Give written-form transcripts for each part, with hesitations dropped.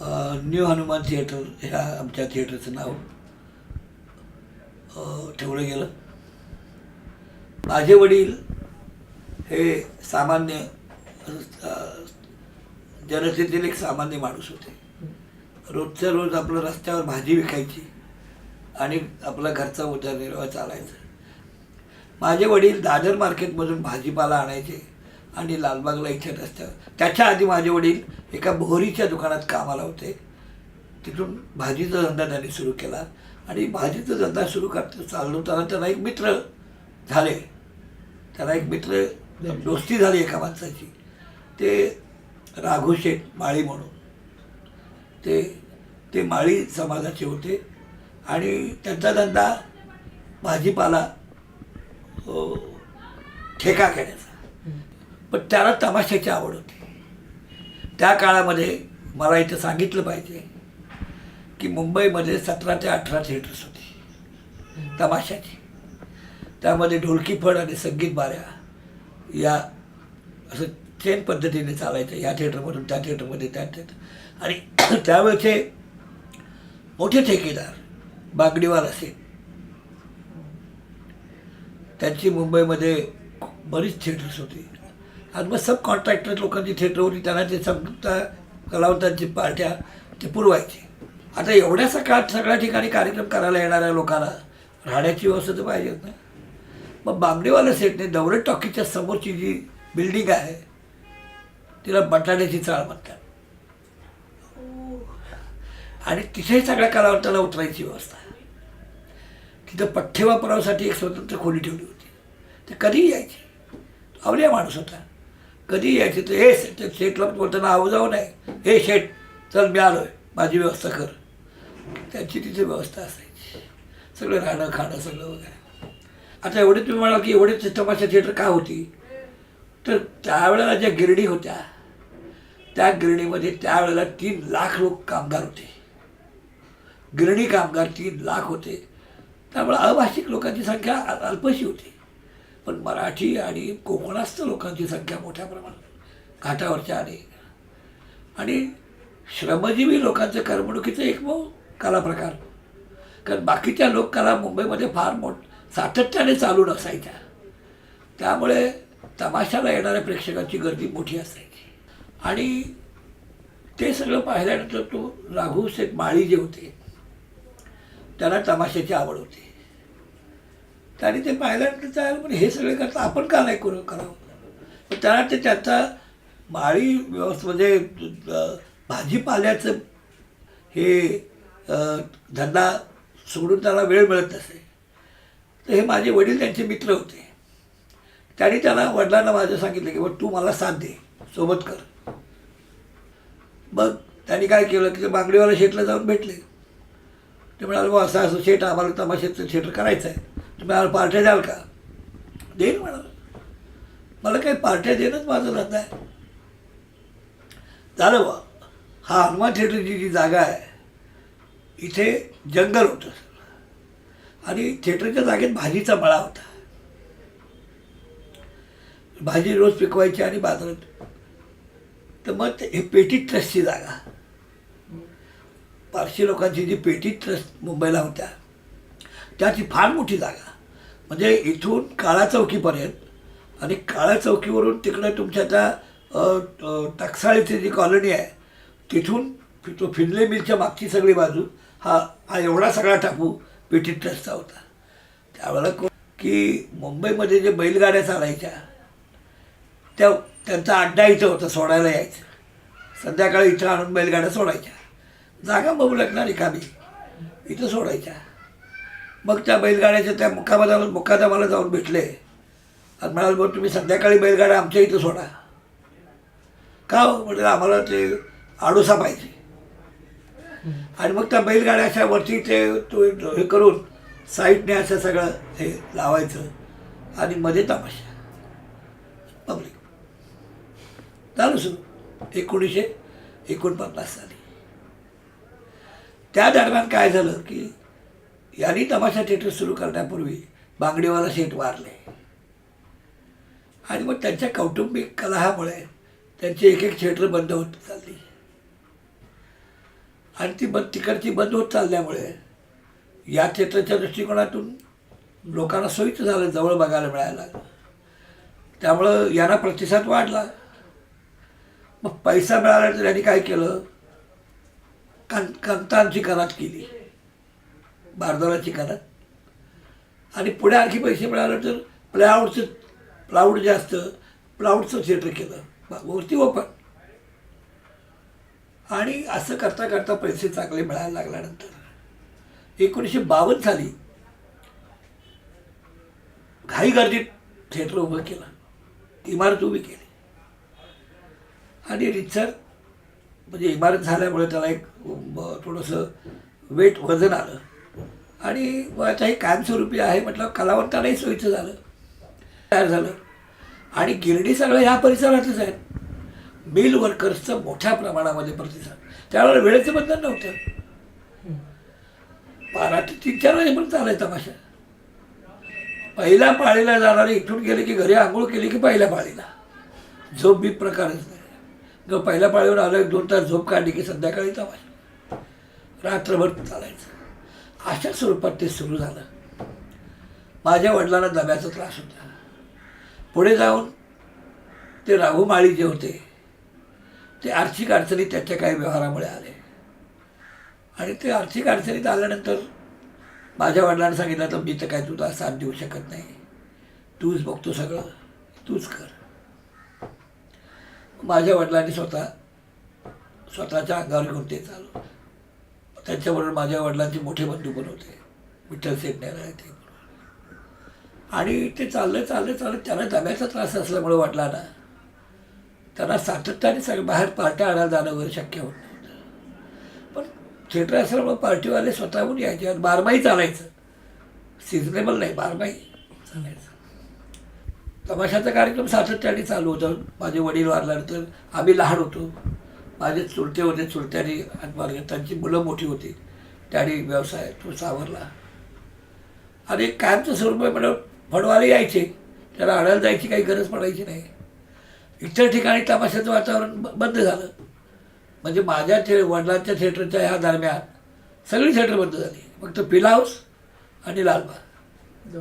New Hanuman theatre ह्या आमच्या थिएटरचं नाव ठेवलं गेलं. माझे वडील हे सामान्य जनतेतील एक सामान्य माणूस होते. रोजच्या रोज आपलं रस्त्यावर भाजी विकायची आणि आपला घरचा उदरनिर्वाह चालायचा. माझे वडील दादर मार्केटमधून भाजीपाला आणायचे आणि लालबागला इथे रस्त्यावर. त्याच्या आधी माझे वडील एका बोहरीच्या दुकानात कामाला होते. तिथून भाजीचा धंदा त्यांनी सुरू केला आणि भाजीचा धंदा सुरू चालवताना त्यांना एक मित्र झाले. त्यांना एक मित्र दोस्ती झाली एका माणसाची. ते राघू शेठ माळी म्हणून ते माळी समाजाचे होते आणि त्यांचा धंदा भाजीपाला ठेका घेण्याचा. पण त्याला तमाशाची आवड होती. त्या काळामध्ये मला इथं सांगितलं पाहिजे की मुंबईमध्ये 17 ते 18 थिएटर्स होती तमाशाची. त्यामध्ये ढोलकी फड आणि संगीत बाऱ्या या असं चेन पद्धतीने चालायचं. या थिएटरमधून त्या थिएटरमध्ये त्या थिएटर. आणि त्यावेळेचे मोठे ठेकेदार बागडीवाला असेल, त्यांची मुंबईमध्ये बरीच थिएटर्स होती. आणि मग सब कॉन्ट्रॅक्टर लोकांची थिएटर होती. त्यांना ते समजा कलावंतांची पार्ट्या ते पुरवायचे. आता एवढ्या सगळ्या ठिकाणी कार्यक्रम करायला येणाऱ्या लोकांना राहण्याची व्यवस्था तर पाहिजेच ना. मग बांगडेवाला सेटने दौलत टॉकीच्या समोरची जी बिल्डिंग आहे तिला बटाट्याची चाळ म्हणतात. आणि तिथे सगळ्या कलावंतांना उतरायची व्यवस्था. तिथं पठ्य वापरासाठी एक स्वतंत्र खोली ठेवली होती. ते कधीही यायचे. आवल्या माणूस होता. कधीही यायचे. तर हे शेठला बोलताना आऊ जाऊ नाही, हे शेठ चल मी आलो आहे, माझी व्यवस्था कर. त्यांची तिथे व्यवस्था असायची. सगळं राहणं खाणं सगळं वगैरे. आता एवढे तुम्ही म्हणाल की एवढे तमाशा थिएटर का होती, तर त्यावेळेला ज्या गिरणी होत्या त्या गिरणीमध्ये त्यावेळेला 3 लाख लोक कामगार होते. गिरणी कामगार 3 लाख होते. त्यामुळे अभाषिक लोकांची संख्या अल्पशी होती. पण मराठी आणि कोकणस्थ लोकांची संख्या मोठ्या प्रमाणात घाटावरच्या आणि श्रमजीवी लोकांचं करमणुकीचं एक कला प्रकार. कारण बाकीच्या लोककला मुंबईमध्ये फार सातत्याने चालू नसायच्या. त्यामुळे तमाशाला येणाऱ्या प्रेक्षकांची गर्दी मोठी असायची. आणि ते सगळं पाहिल्यानंतर तो राघू शेठ माळी जे होते त्यांना तमाशाची आवड होती. त्याने ते पाहिल्यानंतर त्याला पण हे सगळे करता आपण का नाही करावं. पण त्याला ते त्याचा माळी म्हणजे भाजीपाल्याचं हे धंदा सोडून त्याला वेळ मिळत नसे. तर हे माझे वडील त्यांचे मित्र होते. त्यांनी त्याला वडिलांना माझं सांगितलं की तू मला साथ दे, सोबत कर. मग त्यांनी काय केलं की ते बांगडीवाला शेठला जाऊन भेटले. ते म्हणाले मग असं शेठ आम्हाला तमाशाचं थिएटर करायचं आहे, तुम्ही आम्हाला पार्ट्या द्याल का. देईन म्हणाल. मला काही पार्ट्या देणंच माझं धंदा आहे. झालं बा. हा हनुमान थिएटरची जी जागा आहे इथे जंगल होतं आणि थिएटरच्या जागेत भाजीचा मळा होता. भाजी रोज पिकवायची आणि बाजारात. तर मग हे पेटी ट्रस्टची जागा, पारशी लोकांची जी पेटी ट्रस्ट मुंबईला होत्या त्याची फार मोठी जागा. म्हणजे इथून काळा चौकीपर्यंत आणि काळा चौकीवरून तिकडं तुमच्या त्या टकसाळीची जी कॉलनी आहे तिथून तो फिनले मिलच्या मागची सगळी बाजू हा एवढा सगळा टापू पेटी ट्रस्टचा होता. त्यावेळेला की मुंबईमध्ये जे बैलगाड्या चालायच्या त्यांचा अड्डा इथं होता. सोडायला यायचं. संध्याकाळी इथं आणून बैलगाड्या सोडायच्या. जागा बघू ना रिकामी, इथं सोडायच्या. मग त्या बैलगाड्याच्या त्या मुक्कामाला जाऊन भेटले आणि म्हणाले बरं तुम्ही संध्याकाळी बैलगाड्या आमच्या इथं सोडा. का हो म्हणजे आम्हाला ते आडोसा पाहिजे. आणि मग त्या बैलगाड्याच्या वरती तो हे करून साईडने असं सगळं हे लावायचं आणि मध्ये तमाशा पब्लिक. झालं सुरू 1949 साली. त्या दरम्यान काय झालं की यांनी तमाशा थिएटर सुरू करण्यापूर्वी बांगडीवाला शेठ वारले आणि मग त्यांच्या कौटुंबिक कलहामुळे त्यांची एक थिएटर बंद होत चालली. आणि ती तिकडची बंद होत चालल्यामुळे या थिएटरच्या दृष्टिकोनातून लोकांना सोयीचं झालं, जवळ बघायला मिळायला लागलं. त्यामुळं यांना प्रतिसाद वाढला. मग पैसा मिळाला तर यांनी काय केलं, कंतांची करात केली, बारदाराची करात. आणि पुढे आणखी पैसे मिळाले तर प्लाऊड जे असतं प्लाऊडचं थिएटर केलं, वरती ओपन. आणि असं करता करता पैसे चांगले मिळायला लागल्यानंतर 1952 साली घाई गर्दीत थिएटर उभं केलं, इमारत उभी केली. आणि रितसर म्हणजे इमारत झाल्यामुळे त्याला एक थोडंसं वजन आलं. आणि आता हे कायमस्वरूपी आहे म्हटलं कलावंतांनाही सोयीचं झालं, तयार झालं. आणि गिरणी सगळं ह्या परिसरातच आहेत. मिल वर्कर्सचं मोठ्या प्रमाणामध्ये प्रतिसाद. त्यावेळेला वेळेचं बंधन नव्हतं. 12 ते 3-4 वाजेपर्यंत चालाय तमाशा. पहिल्या पाळीला जाणारे इथून गेले की घरी आंघोळ केली की पहिल्या पाळीला, झोप बी प्रकारच नाही. जर पहिल्या पाळीवर आलं 2 तास झोप काढली की संध्याकाळी तमाशा, रात्रभर चालायचं. अशा स्वरूपात ते सुरू झालं. माझ्या वडिलांना दम्याचा त्रास होता. पुढे जाऊन ते राघू माळी जे होते ते आर्थिक अडचणीत त्याच्या काही व्यवहारामुळे आले. आणि ते आर्थिक अडचणीत आल्यानंतर माझ्या वडिलांना सांगितलं तर मी तर काय तुला साथ देऊ शकत नाही, तूच बघतो सगळं, तूच कर. माझ्या वडिलांनी स्वतःच्या अंगावर घेऊन ते चालू. त्यांच्याबरोबर माझ्या वडिलांचे मोठे बंधू पण होते, विठ्ठल सेटण्याला आहे ते. आणि ते चाललं त्यांना दम्याचा त्रास असल्यामुळे वडिलांना त्यांना सातत्याने सगळं बाहेर पार्ट्या आणायला जाणं वगैरे शक्य होत नव्हतं. पण थिएटर असल्यामुळे पार्टीवाले स्वतःहून यायचे. आणि 12माही चालायचं, सिजनेबल नाही, 12माही चालायचं. तमाशाचा कार्यक्रम सातत्याने चालू होता. माझे वडील वारल्यानंतर आम्ही लहान होतो. माझे चुलते होते, चुलत्यांनी आणि त्यांची मुलं मोठी होती, त्यांनी व्यवसाय तो सावरला. आणि कायमचं स्वरूप म्हणून फडवाले यायचे, त्याला आणायला जायची काही गरज पडायची नाही. इतर ठिकाणी तमाशाचं वातावरण बंद झालं. म्हणजे माझ्या वडिलांच्या थिएटरच्या ह्या दरम्यान सगळी थिएटर बंद झाली. फक्त फिल हाऊस आणि लालबाग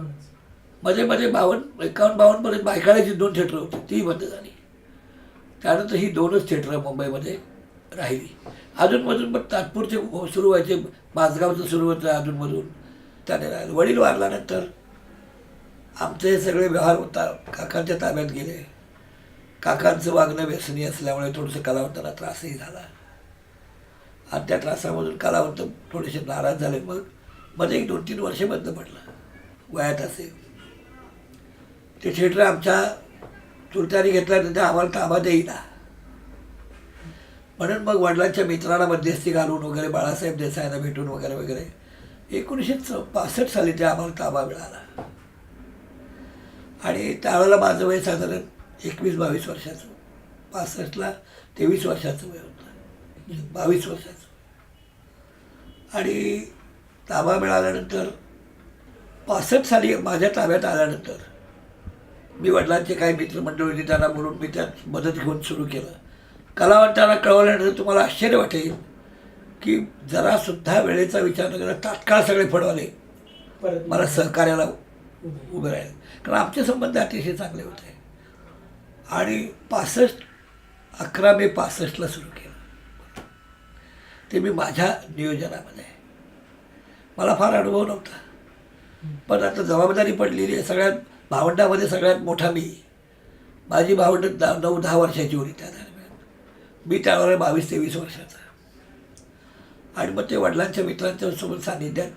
मध्ये 51-52 बायकाळ्याची 2 थिएटर होती, ती बंद झाली. त्यानंतर ही 2च थिएटर मुंबईमध्ये राहिली. अधूनमधून पण तात्पुरते सुरू व्हायचे, माझगावचं सुरू होतं अधूनमधून, त्याने राहिलं. वडील वारल्यानंतर आमचे हे सगळे व्यवहार होता काकांच्या ताब्यात गेले. काकांचं वागणं व्यसनी असल्यामुळे थोडंसं कलावंतांना त्रासही झाला. आणि त्या त्रासामधून कलावंत थोडेसे नाराज झाले. मग मध्ये 1-2-3 वर्ष बंद पडलं, वयात असेल. ते थिएटर आमच्या चुलत्याने घेतल्यानंतर आम्हाला ताबा देईना. म्हणून मग वडिलांच्या मित्रांना मध्यस्थी घालून वगैरे, बाळासाहेब देसाईंना भेटून वगैरे वगैरे 1965 साली ते आम्हाला ताबा मिळाला. आणि त्यावेळेला माझं वय साधारण 21-22 वर्षाचं. 65ला 23 वर्षाचं वय होतं, 22 वर्षाचं. आणि ताबा मिळाल्यानंतर 65 साली माझ्या ताब्यात आल्यानंतर मी वडिलांचे काही मित्रमंडळी होती, त्यांना बोलून मी त्यात मदत घेऊन सुरू केलं. कलावंतांना कळवल्यानंतर तुम्हाला आश्चर्य वाटेल की जरासुद्धा वेळेचा विचार न करता तात्काळ सगळे फडवाले मला सहकार्याला उभे राहिले. कारण आमचे संबंध अतिशय चांगले होते. आणि 11 मे 65ला सुरू केलं. ते मी माझ्या नियोजनामध्ये, मला फार अनुभव नव्हता. पण आता जबाबदारी पडलेली आहे. सगळ्यात भावंडामध्ये सगळ्यात मोठा मी. माझी भावंड 9-10 वर्षाची होती त्या दरम्यान. मी त्यावेळेला 22-23 वर्षाचा. आणि मग ते वडिलांच्या मित्रांच्या सोबत सान्निध्यात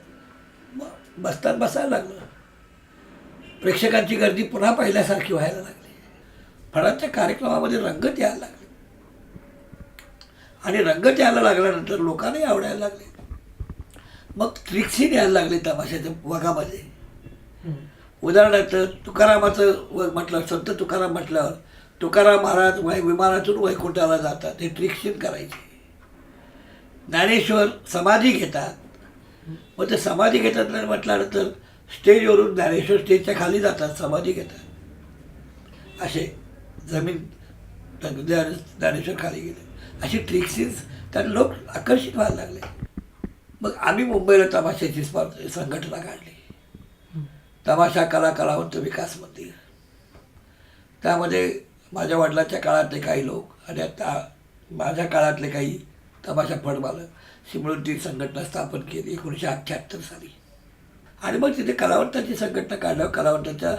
बसायला लागलं. प्रेक्षकांची गर्दी पुन्हा पहिल्यासारखी व्हायला लागली. फळांच्या कार्यक्रमामध्ये रंगत यायला लागली. आणि रंगत यायला लागल्यानंतर लोकांनाही आवडायला लागले. मग ट्रिक्सही यायला लागले तमाशाच्या वगामध्ये. उदाहरणार्थ तुकारामाचं म्हटलं, संत तुकाराम म्हटल्यावर तुकाराम महाराज विमानातून वैकुंठाला जातात, हे ट्रिक्सीन करायचे. ज्ञानेश्वर समाधी घेतात, मग ते समाधी घेतात म्हटल्यानंतर स्टेजवरून ज्ञानेश्वर स्टेजच्या खाली जातात, समाधी घेतात. असे जमीन ज्ञानेश्वर खाली गेले, अशी ट्रिक्सीज त्यात लोक आकर्षित व्हायला लागले. मग आम्ही मुंबईला तमाशाची संघटना काढली, तमाशा कला कलावंत विकास मंदिर. त्यामध्ये माझ्या वडिलांच्या काळातले काही लोक आणि आता माझ्या काळातले काही तमाशा फडमालक अशी मिळून ती संघटना स्थापन केली 1978 साली. आणि मग तिथे कलावंतांची संघटना काढल्यावर कलावंतांच्या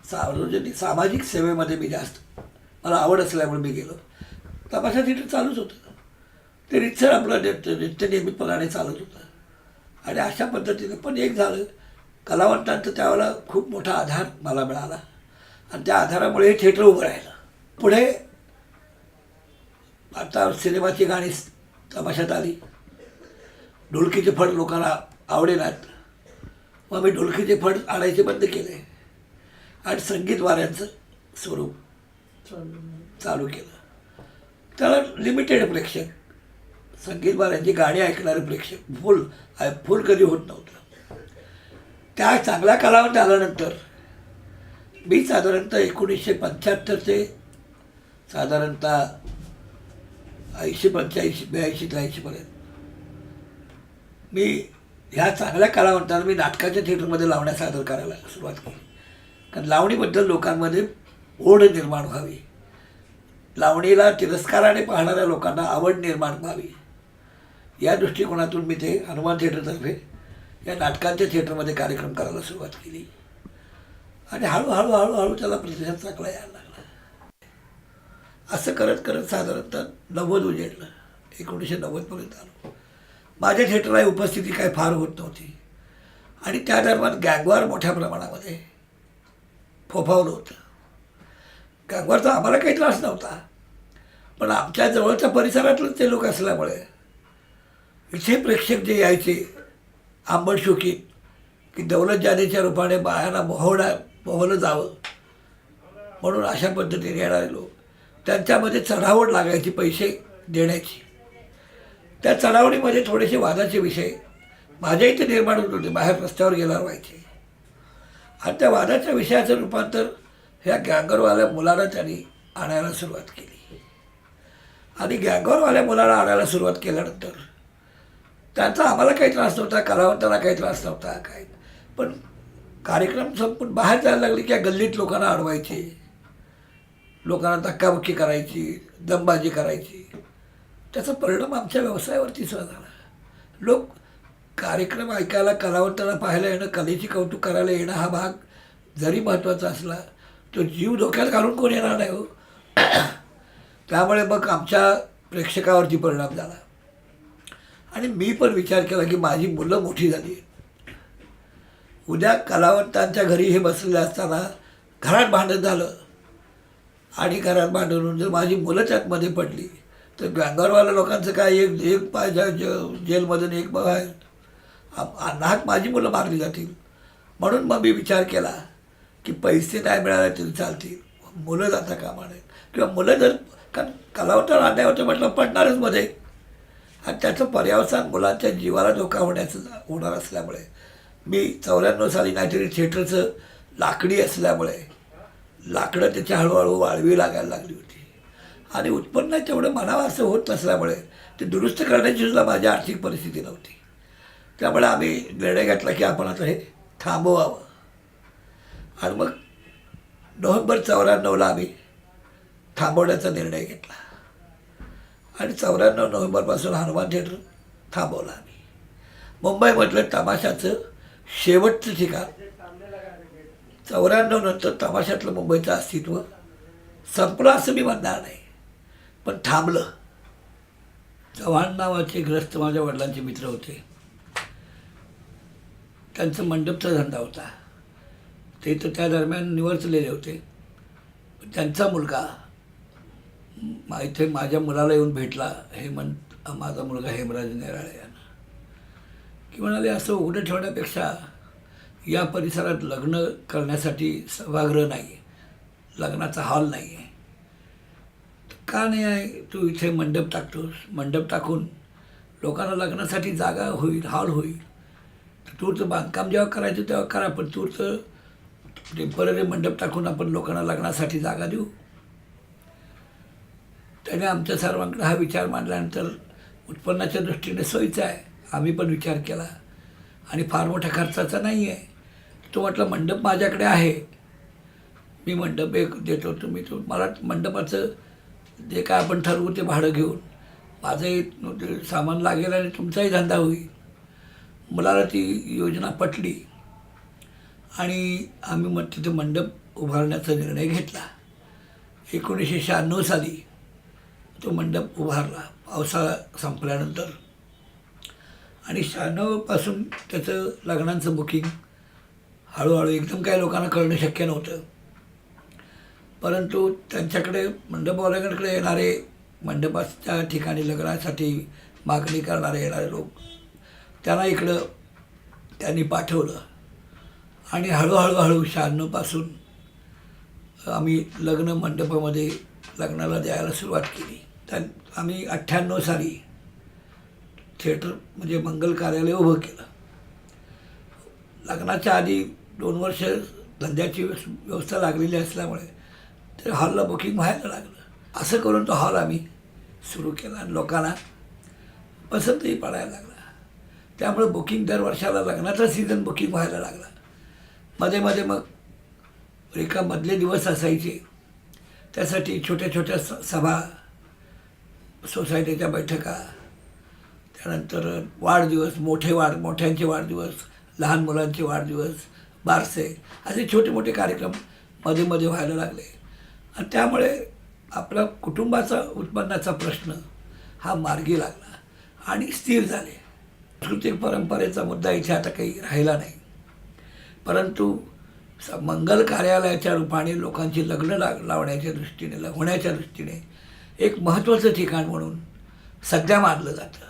सार्वजनिक सामाजिक सेवेमध्ये मी जास्त मला आवड असल्यामुळे मी गेलो. तमाशा थिएटर चालूच होतं, ते रितसर आपलं नित्य नियमितपणाने चालत होतं. आणि अशा पद्धतीने पण एक झालं, कलावंतांचं त्यावेळेला खूप मोठा आधार मला मिळाला आणि त्या आधारामुळे हे थिएटर उभं राहिलं. पुढे आता सिनेमाची गाणी तमाशात आली, ढोलकीचे फड लोकांना आवडेनात, मग मी ढोलकीचे फड आणायचे बंद केले आणि संगीत वाऱ्यांचं स्वरूप चालू केलं. त्याला लिमिटेड प्रेक्षक, संगीत वाऱ्यांची गाणी ऐकणारे प्रेक्षक, फुल कधी होत नव्हतं. त्या चांगल्या कालावधीत आल्यानंतर मी साधारणतः 1975 ते साधारणतः 82-83-82 मी ह्या चांगल्या कलावंतांना मी नाटकाच्या थिएटरमध्ये लावण्यास सादर करायला सुरुवात केली. कारण लावणीबद्दल लोकांमध्ये ओढ निर्माण व्हावी, लावणीला तिरस्काराने पाहणाऱ्या लोकांना आवड निर्माण व्हावी, या दृष्टिकोनातून मी ते हनुमान थिएटरतर्फे या नाटकांच्या थिएटरमध्ये कार्यक्रम करायला सुरुवात केली. आणि हळूहळू त्याला प्रतिसाद चांगला यायला लागला. असं करत करत साधारणतः 90 उजेडलं, 1990पर्यंत आलो. माझ्या थिएटरला उपस्थिती काय फार होत नव्हती आणि त्या दरम्यान गँगवॉर मोठ्या प्रमाणामध्ये फोफावलं होतं. गँगवॉरचा आम्हाला काही त्रास नव्हता, पण आमच्या जवळच्या परिसरातलेच ते लोक असल्यामुळे इथे प्रेक्षक जे यायचे आंबट शोकीत की दौलत जानेच्या रूपाने बायांना मोहवलं जावं म्हणून अशा पद्धतीने येणारे लोक, त्यांच्यामध्ये चढावड लागायची पैसे देण्याची. त्या चढावडीमध्ये थोडेसे वादाचे विषय माझ्या इथे निर्माण होत होते, बाहेर रस्त्यावर गेल्यावर व्हायचे. आणि त्या वादाच्या विषयाचं रूपांतर ह्या गँगरवाल्या मुलाला त्यांनी आणायला सुरुवात केली. आणि गँगरवाल्या मुलाला आणायला सुरुवात केल्यानंतर त्यांचा आम्हाला काही त्रास नव्हता, कलावंतांना काही त्रास नव्हता काय, पण कार्यक्रम संपून बाहेर जायला लागले की या गल्लीत लोकांना अडवायचे, लोकांना धक्काबुक्की करायची, दमबाजी करायची. त्याचा परिणाम आमच्या व्यवसायावरती सुद्धा झाला. लोक कार्यक्रम ऐकायला, कलावंतांना पाहायला येणं, कलेची कौतुक करायला येणं हा भाग जरी महत्त्वाचा असला तो जीव धोक्यात घालून कोण येणार नाही हो. त्यामुळे मग आमच्या प्रेक्षकावरती परिणाम झाला. आणि मी पण विचार केला की माझी मुलं मोठी झाली, उद्या कलावंतांच्या घरी हे बसलेले असताना घरात भांडण झालं आणि घरात भांडण जर माझी मुलं त्यातमध्ये पडली तर गँगरवाल्या लोकांचं काय, एक पाय जेलमधून एक बाहेर, नाहक माझी मुलं मारली जातील. म्हणून मग मी विचार केला की पैसे नाही मिळाले तरी चालतील, मुलं जाता कामा नये. किंवा मुलं जर, कारण कलावंताला अन्याय होतं म्हटलं पडणारच मध्ये, आणि त्याचं पर्यावसान मुलांच्या जीवाला धोका होणार असल्यामुळे मी 94 साली काहीतरी थिएटरचं लाकडी असल्यामुळे लाकडं त्याच्या हळूहळू वाळवी लागायला लागली होती आणि उत्पन्न तेवढं म्हणावं असं होत नसल्यामुळे ते दुरुस्त करण्याची सुद्धा माझी आर्थिक परिस्थिती नव्हती. त्यामुळे आम्ही निर्णय घेतला की आपण आता हे थांबवावं. आणि मग नोव्हेंबर 94ला आम्ही थांबवण्याचा निर्णय घेतला आणि 94 नोव्हेंबरपासून हनुमान थिएटर थांबवलं आम्ही. मुंबईमधलं तमाशाचं शेवटचं ठिकाण, 94 नंतर तमाशातलं मुंबईचं अस्तित्व संपलं असं मी म्हणणार नाही, पण थांबलं. चव्हाण नावाचे ग्रस्त माझ्या वडिलांचे मित्र होते, त्यांचं मंडपचा धंदा होता, ते तर त्या दरम्यान निवर्तलेले होते. त्यांचा मुलगा इथे माझ्या मुलाला येऊन भेटला, माझा मुलगा हेमराज नेराळे यांना, की म्हणाले असं उघडं ठेवण्यापेक्षा या परिसरात लग्न करण्यासाठी सभागृह नाही आहे, लग्नाचा हॉल नाही आहे, का नाही आहे, तू इथे मंडप टाकतोस, मंडप टाकून लोकांना लग्नासाठी जागा होईल, हॉल होईल. तूरचं बांधकाम जेव्हा करायचं तेव्हा करा, पण तूरचं टेम्पररी मंडप टाकून आपण लोकांना लग्नासाठी जागा देऊ. त्याने आमच्या सर्वांकडे हा विचार मांडल्यानंतर उत्पन्नाच्या दृष्टीने सोयीचा आहे. आम्ही पण विचार केला आणि फार मोठ्या खर्चाचा नाही आहे. तो म्हटलं मंडप माझ्याकडे आहे, मी मंडप एक देतो, तुम्ही मला मंडपाचं जे काय आपण ठरवू ते भाडं घेऊन माझंही सामान लागेल आणि तुमचाही धंदा होईल. मुलाला ती योजना पटली आणि आम्ही मग तिथे मंडप उभारण्याचा निर्णय घेतला. 1996 साली तो मंडप उभारला पावसाळा संपल्यानंतर आणि 96पासून त्याचं लग्नांचं बुकिंग हळूहळू एकदम काही लोकांना कळणं शक्य नव्हतं. परंतु त्यांच्याकडे मंडपवाल्याकडे येणारे मंडपाच्या ठिकाणी लग्नासाठी मागणी करणारे येणारे लोक त्यांना इकडं त्यांनी पाठवलं आणि हळूहळू 96पासून आम्ही लग्न मंडपामध्ये लग्नाला द्यायला सुरुवात केली. आम्ही 98 साली थिएटर म्हणजे मंगल कार्यालय उभं केलं. लग्नाच्या आधी 2 वर्ष धंद्याची व्यवस्था लागलेली असल्यामुळे ते हॉलला बुकिंग व्हायला लागलं. असं करून तो हॉल आम्ही सुरू केला आणि लोकांना पसंतही पडायला लागला. त्यामुळे बुकिंग दर वर्षाला लग्नाचा सीझन बुकिंग व्हायला लागला. मध्ये मध्ये मग मधले दिवस असायचे, त्यासाठी छोट्या छोट्या सभा, सोसायटीच्या बैठका, त्यानंतर वाढदिवस, मोठ्यांचे वाढदिवस, लहान मुलांचे वाढदिवस, बारसे, असे छोटे मोठे कार्यक्रम मध्ये मध्ये व्हायला लागले. आणि त्यामुळे आपला कुटुंबाचा उत्पन्नाचा प्रश्न हा मार्गी लागला आणि स्थिर झाले. सांस्कृतिक परंपरेचा मुद्दा इथे आता काही राहिला नाही. परंतु मंगल कार्यालयाच्या रूपाने लोकांची लग्न लावण्याच्या दृष्टीने, होण्याच्या दृष्टीने एक महत्त्वाचं ठिकाण म्हणून सध्या मानलं जातं.